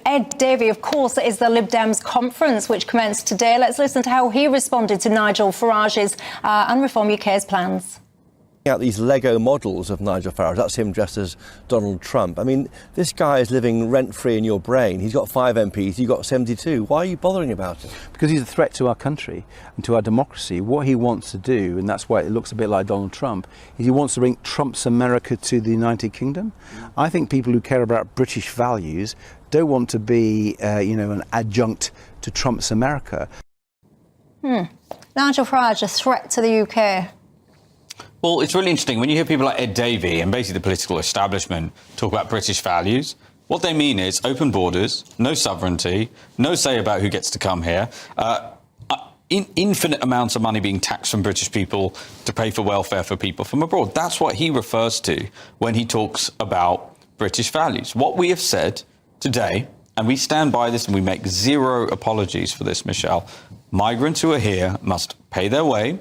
Ed Davey, of course, is the Lib Dems conference, which commenced today. Let's listen to how he responded to Nigel Farage's and Reform UK's plans. Out these Lego models of Nigel Farage, that's him dressed as Donald Trump. I mean, this guy is living rent-free in your brain. He's got 5 MPs, you've got 72. Why are you bothering about it? Because he's a threat to our country and to our democracy. What he wants to do, and that's why it looks a bit like Donald Trump, is he wants to bring Trump's America to the United Kingdom. I think people who care about British values don't want to be, an adjunct to Trump's America. Nigel Farage, a threat to the UK. Well, it's really interesting when you hear people like Ed Davey and basically the political establishment talk about British values. What they mean is open borders, no sovereignty, no say about who gets to come here, infinite amounts of money being taxed from British people to pay for welfare for people from abroad. That's what he refers to when he talks about British values. What we have said today, and we stand by this and we make zero apologies for this, Michelle, migrants who are here must pay their way,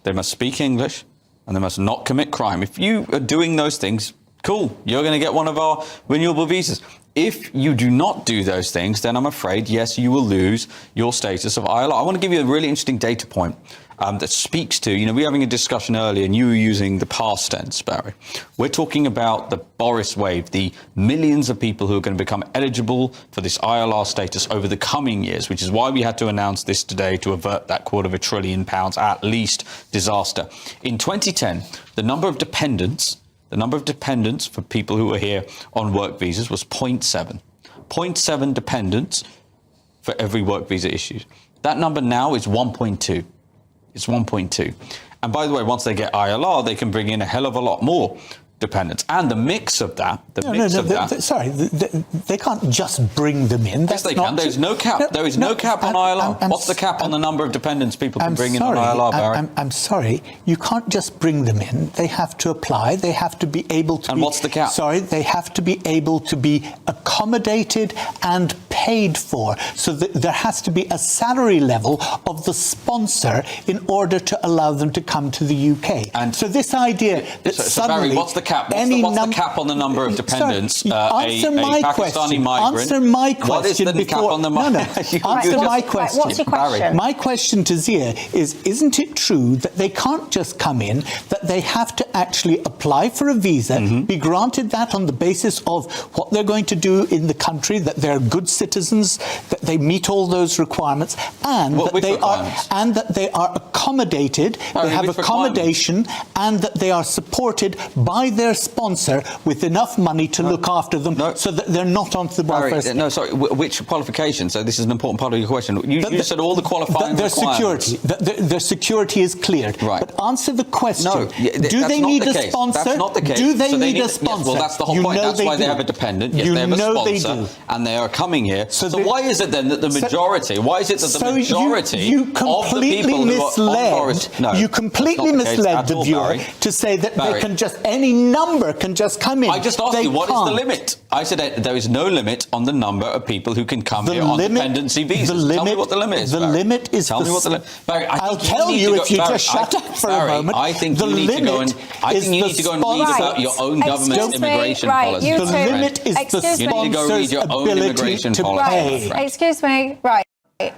they must speak English, and they must not commit crime. If you are doing those things, cool, you're going to get one of our renewable visas. If you do not do those things, then I'm afraid, yes, you will lose your status of ILR. I want to give you a really interesting data point that speaks to, we were having a discussion earlier and you were using the past tense, Barry. We're talking about the Boris wave, the millions of people who are going to become eligible for this ILR status over the coming years, which is why we had to announce this today to avert that £250 billion at least disaster. In 2010, the number of dependents for people who were here on work visas was 0.7. 0.7 dependents for every work visa issued. That number now is 1.2. It's 1.2. And by the way, once they get ILR, they can bring in a hell of a lot more dependents. And the mix of that, they can't just bring them in. Yes, they can. There's no cap. There is no cap on ILR. What's the cap on the number of dependents people can bring in on ILR, Barry? I'm sorry. You can't just bring them in. They have to apply. They have to be able to And what's the cap? They have to be able to be accommodated and paid for. So there has to be a salary level of the sponsor in order to allow them to come to the UK. And so this idea that suddenly... Barry, what's the cap? What's the cap on the number of dependents? Answer my question. Answer my question. What is the cap on the Answer my question. What's your question? My question to Zia is, isn't it true that they can't just come in, that they have to actually apply for a visa, be granted that on the basis of what they're going to do in the country, that they're good citizens, that they meet all those requirements, and that they are accommodated, they have accommodation, and that they are supported by their sponsor with enough money to look after them so that they're not onto the welfare state. No, sorry, which qualifications? So this is an important part of your question. You said all the qualifying requirements. Their security is cleared. Right. But answer the question. No, do they need a sponsor? That's not the case. Do they need a sponsor? Yes, well, that's the whole point. That's why they have a dependent. Yes, they have a sponsor. And they are coming here. So why is it then that the majority, of the people who are on Boris... No, you completely misled the viewer to say that they can just... Any number can just come in. I just asked you, what is the limit? I said there is no limit on the number of people who can come here on dependency visas. Tell me what the limit is, The limit is... Tell me what the limit... Barry, I'll tell you if you just shut up for a moment. I think you need to go and read about your own government's immigration policy. The limit is the sponsor's ability to pay. Excuse me. Right.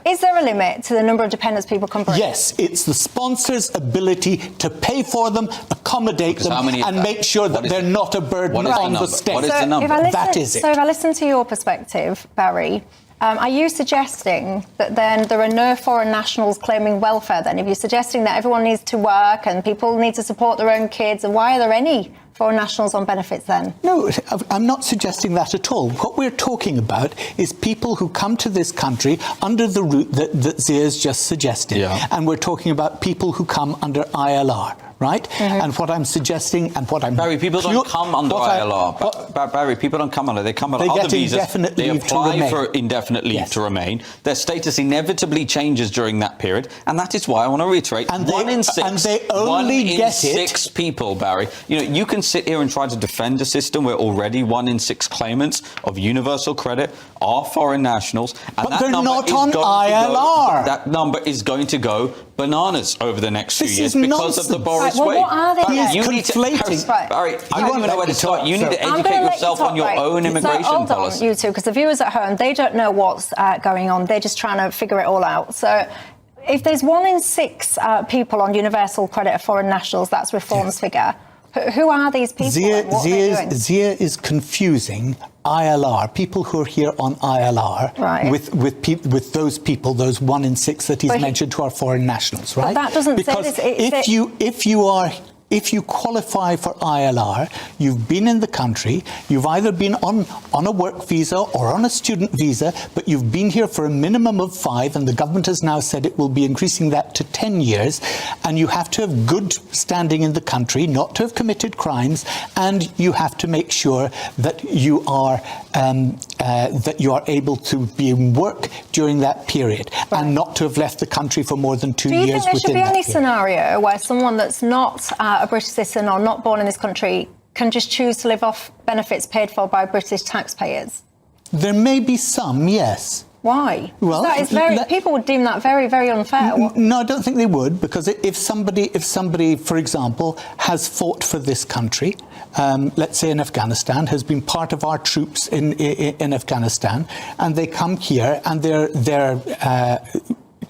Is there a limit to the number of dependents people can bring? Yes, it's the sponsor's ability to pay for them, accommodate them, and make sure that they're not a burden on the state. What is the number? That is it. So if I listen to your perspective, Barry, are you suggesting that then there are no foreign nationals claiming welfare then? If you're suggesting that everyone needs to work and people need to support their own kids, and why are there any foreign nationals on benefits then? No, I'm not suggesting that at all. What we're talking about is people who come to this country under the route that Zia's just suggested. Yeah. And we're talking about people who come under ILR. Right? And what I'm suggesting and what I'm... Barry, people don't come under ILR. Barry, people don't come under... They come under other visas. They apply for indefinite leave to remain. Their status inevitably changes during that period. And that is why I want to reiterate, one in six people, Barry. You can sit here and try to defend a system where already 1 in 6 claimants of universal credit are foreign nationals. And but they're not on ILR. That number is going to go bananas over the next few This years is because of the nonsense. Boris Right, well, way. what are they Barry, then? you need to, Conflating. Barry, I don't even know where to start. You need to educate yourself on your own immigration hold policy. on, you two, because the viewers at home, they don't know what's going on. They're just trying to figure it all out. So if there's 1 in 6 people on universal credit of foreign nationals, that's Reform's figure. Who are these people? and what are they doing? Zia is confusing ILR, people who are here on ILR, Right. with those people, those 1 in 6 that he's But mentioned who are foreign nationals, right? that doesn't say because this. if you qualify for ILR, you've been in the country, you've either been on a work visa or on a student visa, but you've been here for a minimum of 5, and the government has now said it will be increasing that to 10 years, and you have to have good standing in the country, not to have committed crimes, and you have to make sure that you are able to be in work during that period, and not to have left the country for more than 2 Do you years think there within should be that any period. scenario where someone that's not a British citizen or not born in this country can just choose to live off benefits paid for by British taxpayers? There may be some, yes. Why? Well, That is people would deem that very, very unfair. No, I don't think they would, because if somebody, for example, has fought for this country, let's say in Afghanistan, has been part of our troops in Afghanistan, and they come here and they're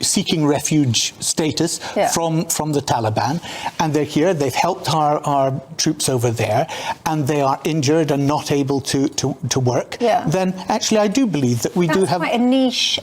seeking refuge status from the Taliban, and they're here, they've helped our troops over there, and they are injured and not able to work, then actually I do believe that we do have... quite a niche...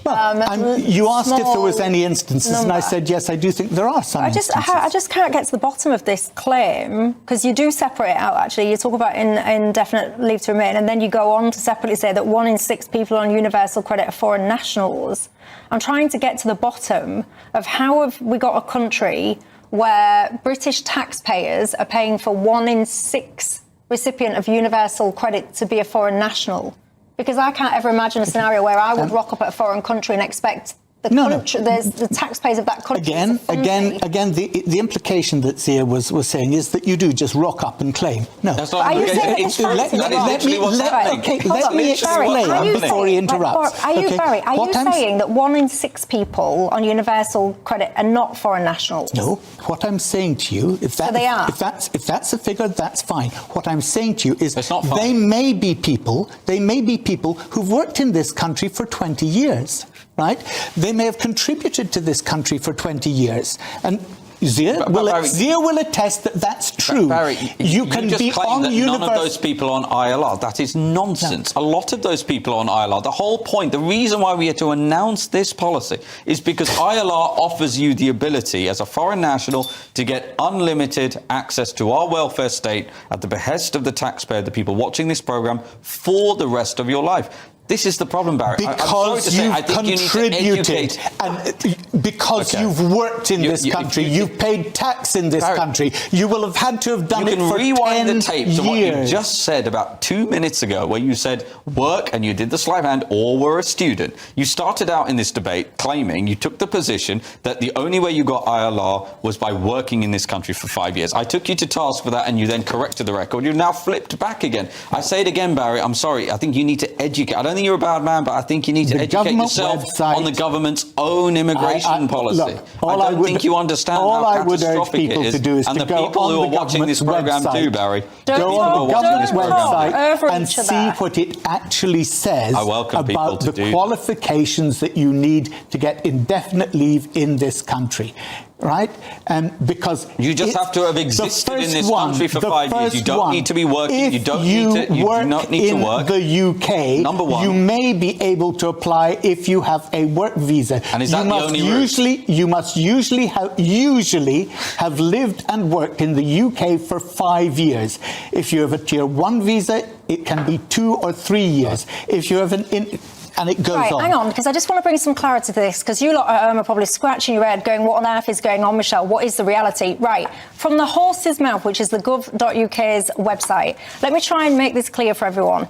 you asked if there was any instances, number. and I said, yes, I do think there are some instances. I just can't get to the bottom of this claim, because you do separate it out, actually. You talk about indefinite leave to remain, and then you go on to separately say that 1 in 6 people on universal credit are foreign nationals. I'm trying to get to the bottom of how have we got a country where British taxpayers are paying for 1 in 6 recipient of universal credit to be a foreign national. Because I can't ever imagine a scenario where I would rock up at a foreign country and expect the taxpayers of that country. Again, the implication that Zia was saying is that you do just rock up and claim. No. That's not let me explain before you interrupt. Are you saying that 1 in 6 people on universal credit are not foreign nationals? No. What I'm saying to you, if that's a figure, that's fine. What I'm saying to you is they may be people who've worked in this country for 20 years. Right? They may have contributed to this country for 20 years. And Zia will attest that that's true. Barry, you can just be claim on that none of those people on ILR. That is nonsense. No. A lot of those people on ILR, the whole point, the reason why we had to announce this policy is because ILR offers you the ability as a foreign national to get unlimited access to our welfare state at the behest of the taxpayer, the people watching this program, for the rest of your life. This is the problem, Barry. Because you've contributed, and because you've worked in this country, you've paid tax in this country. You will have had to have done it for 10 years. You can rewind the tape to what you just said about 2 minutes ago, where you said work and you did the sleight of hand or were a student. You started out in this debate claiming you took the position that the only way you got ILR was by working in this country for 5 years. I took you to task for that, and you then corrected the record. You've now flipped back again. I say it again, Barry. I'm sorry. I think you need to educate. I don't think you're a bad man, but I think you need to educate yourself on the government's own immigration policy. Look, I don't think you understand how catastrophic it is. And the people who are watching this program do, Barry. Go on the government's website and see what it actually says about the qualifications that you need to get indefinite leave in this country. Right? Because you just have to have existed in this country for 5 years. You don't need to be working. You don't need to work. In the UK, number one, you may be able to apply if you have a work visa. And is that the only route? You must usually have lived and worked in the UK for 5 years. If you have a Tier 1 visa, it can be 2 or 3 years. If you have and it goes on. Hang on, because I just want to bring some clarity to this, because you lot at home are probably scratching your head going, what on earth is going on, Michelle? What is the reality? Right, from the horse's mouth, which is the gov.uk's website, let me try and make this clear for everyone.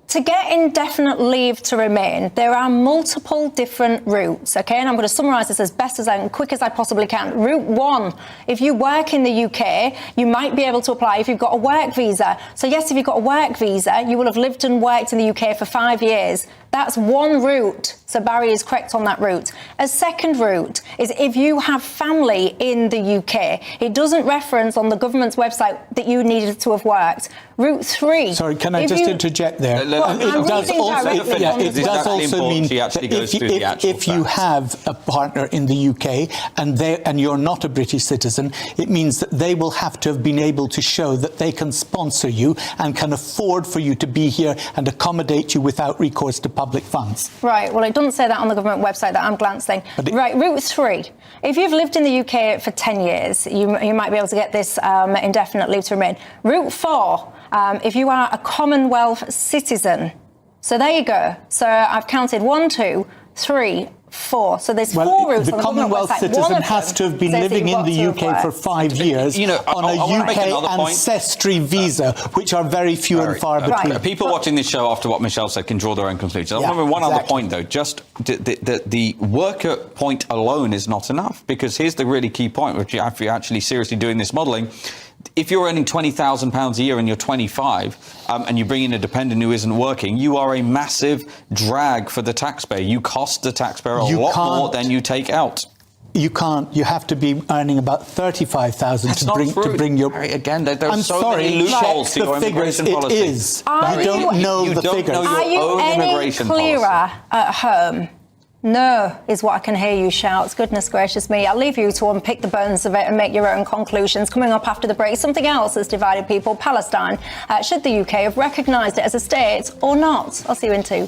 To get indefinite leave to remain, there are multiple different routes, OK? And I'm going to summarise this as best as and quick as I possibly can. Route 1, if you work in the UK, you might be able to apply if you've got a work visa. So yes, if you've got a work visa, you will have lived and worked in the UK for 5 years. That's one route. So Barry is correct on that route. A second route is if you have family in the UK. It doesn't reference on the government's website that you needed to have worked. Route 3. Sorry, can I just interject there? Well, it does also, it does also mean that if you have a partner in the UK and you're not a British citizen, it means that they will have to have been able to show that they can sponsor you and can afford for you to be here and accommodate you without recourse to public funds. Right, well, it doesn't say that on the government website that I'm glancing. Right, Route 3. If you've lived in the UK for 10 years, you might be able to get this indefinite leave to remain. Route 4, if you are a Commonwealth citizen. So there you go. So I've counted 1, 2, 3, 4. So there's 4 routes. The Commonwealth citizen has to have been living in the UK for 5 years on a UK ancestry visa, which are very few and far between. Right. People watching this show after what Michelle said can draw their own conclusions. I want to make one other point, though. Just the worker point alone is not enough, because here's the really key point, which if you're actually seriously doing this modelling, if you're earning £20,000 a year and you're 25 and you bring in a dependent who isn't working, you are a massive drag for the taxpayer. You cost the taxpayer a lot more than you take out. You can't. You have to be earning about 35,000 to bring your. Again, there's I'm so sorry, many loopholes to your figures. immigration policy. It is. You don't know the figures. Are you any clearer at home? No, is what I can hear you shout. Goodness gracious me. I'll leave you to unpick the bones of it and make your own conclusions. Coming up after the break, something else that's divided people, Palestine. Should the UK have recognised it as a state or not? I'll see you in 2.